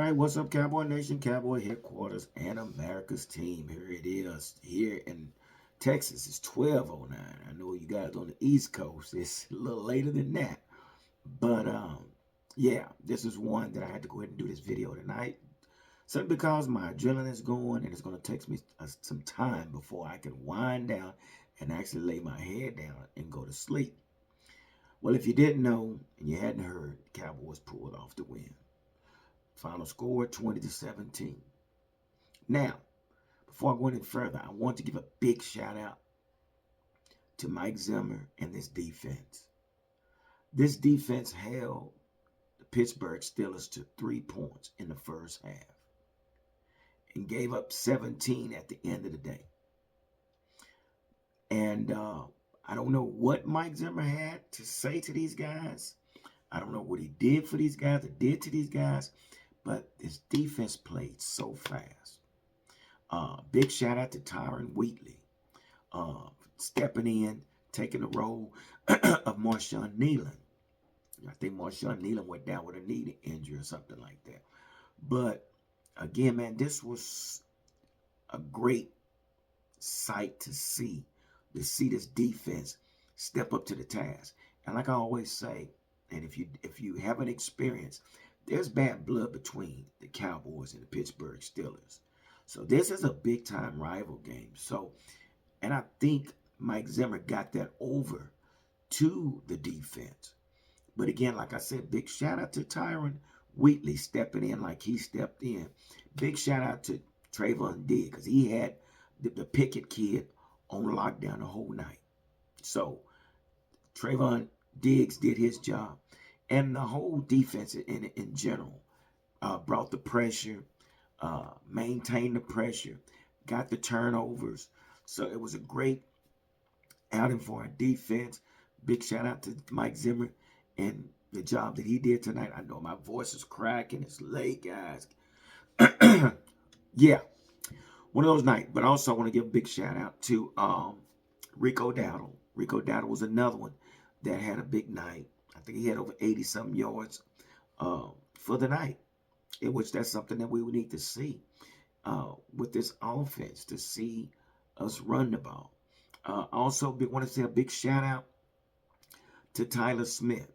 right, what's up, Cowboy Nation, Cowboy Headquarters, and America's team? Here it is. Here in Texas, it's 12:09. I know you guys on the East Coast, it's a little later than that. But, yeah, this is one that I had to go ahead and do this video tonight. Simply because my adrenaline is going, and it's going to take me some time before I can wind down and actually lay my head down and go to sleep. Well, if you didn't know, and you hadn't heard, the Cowboys pulled off the win. Final score 20-17. Now, before I go any further, I want to give a big shout out to Mike Zimmer and this defense. This defense held the Pittsburgh Steelers to 3 points in the first half and gave up 17 at the end of the day. And I don't know what Mike Zimmer had to say to these guys. I don't know what he did for these guys or did to these guys. But this defense played so fast. Big shout out to Tyron Wheatley stepping in, taking the role of Marshawn Nealon. I think Marshawn Nealon went down with a knee injury or something like that. But again, man, this was a great sight to see this defense step up to the task. And like I always say, and if you haven't experienced, there's bad blood between the Cowboys and the Pittsburgh Steelers. So this is a big-time rival game. So, and I think Mike Zimmer got that over to the defense. But again, like I said, big shout-out to Tyron Wheatley stepping in like he stepped in. Big shout-out to Trayvon Diggs because he had the Pickett kid on lockdown the whole night. So, Trayvon Diggs did his job. And the whole defense in general brought the pressure, maintained the pressure, got the turnovers. So it was a great outing for our defense. Big shout out to Mike Zimmer and the job that he did tonight. I know my voice is cracking. It's late, guys. Yeah, one of those nights. But I also want to give a big shout out to Rico Dowdle. Rico Dowdle was another one that had a big night. I think he had over 80-something yards for the night, in which that's something that we would need to see with this offense, to see us run the ball. Also, want to say a big shout-out to Tyler Smith.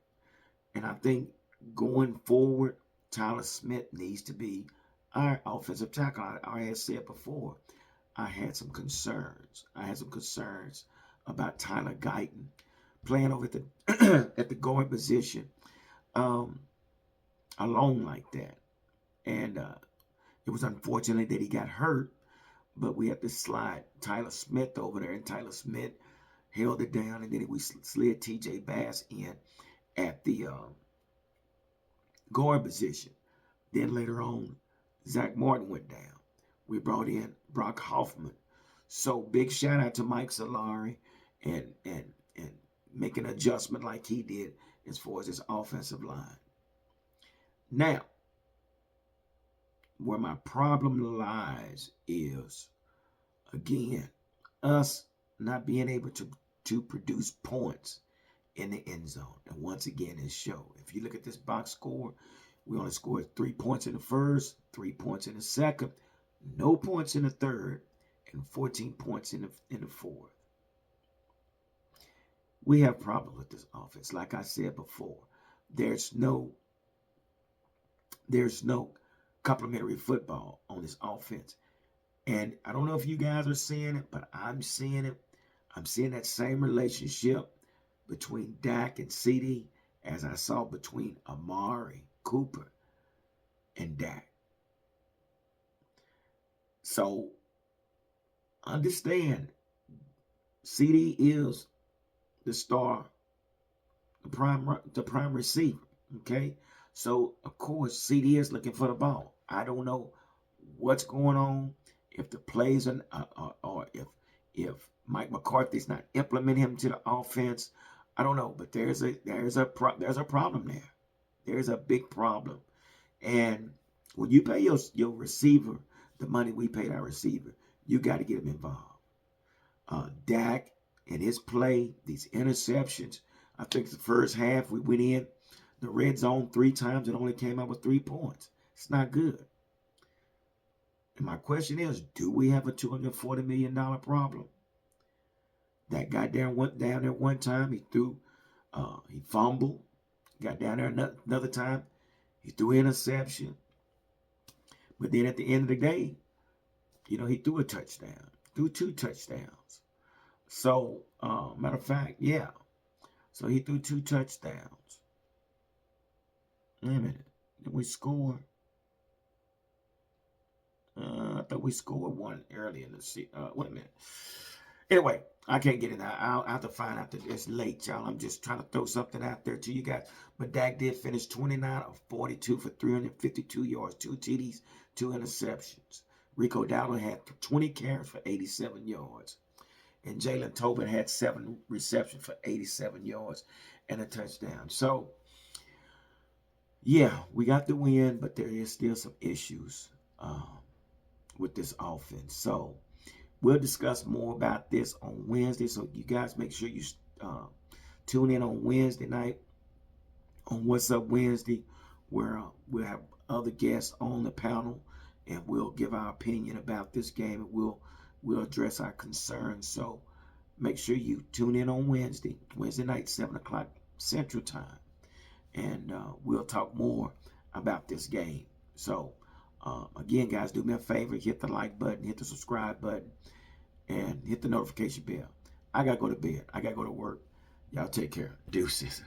And I think going forward, Tyler Smith needs to be our offensive tackle. I had said before, I had some concerns. I had some concerns about Tyler Guyton playing over at the at the guard position alone like that. And it was unfortunate that he got hurt, but we had to slide Tyler Smith over there, and Tyler Smith held it down, and then we slid T.J. Bass in at the guard position. Then later on, Zach Martin went down. We brought in Brock Hoffman. So big shout out to Mike Solari and make an adjustment like he did as far as his offensive line. Now, where my problem lies is, again, us not being able to produce points in the end zone. And once again, it showed. If you look at this box score, we only scored 3 points in the first, 3 points in the second, no points in the third, and 14 points in the fourth. We have problems with this offense. Like I said before, there's no complementary football on this offense. And I don't know if you guys are seeing it, but I'm seeing it. I'm seeing that same relationship between Dak and CD as I saw between Amari Cooper and Dak. So understand, CD is the star, the prime receiver. Okay, so of course CD is looking for the ball. I don't know what's going on, if the plays are, or if Mike McCarthy's not implementing him to the offense. I don't know, but there's a problem there. There's a big problem, and when you pay your receiver the money we paid our receiver, you got to get him involved. Dak and his play, these interceptions. I think the first half we went in the red zone 3 times and only came out with 3 points. It's not good. And my question is, do we have a $240 million problem? That guy down went down there one time. He fumbled. Got down there another time. He threw an interception. But then at the end of the day, he threw a touchdown. Threw two touchdowns. So, matter of fact, yeah. So he threw two touchdowns. Wait a minute. Did we score? I thought we scored one early in the season. Wait a minute. Anyway, I can't get it out. I'll have to find out that it's late, y'all. I'm just trying to throw something out there to you guys. But Dak did finish 29 of 42 for 352 yards, 2 TDs, 2 interceptions. Rico Dowdle had 20 carries for 87 yards. And Jalen Tobin had 7 receptions for 87 yards and a touchdown. So, yeah, we got the win, but there is still some issues with this offense. So, we'll discuss more about this on Wednesday. So, you guys make sure you tune in on Wednesday night on What's Up Wednesday, where we'll have other guests on the panel, and we'll give our opinion about this game, and we'll address our concerns. So make sure you tune in on Wednesday night, 7 o'clock Central Time, and we'll talk more about this game. So again, guys, do me a favor, hit the like button, hit the subscribe button, and hit the notification bell. I got to go to bed. I got to go to work. Y'all take care. Deuces.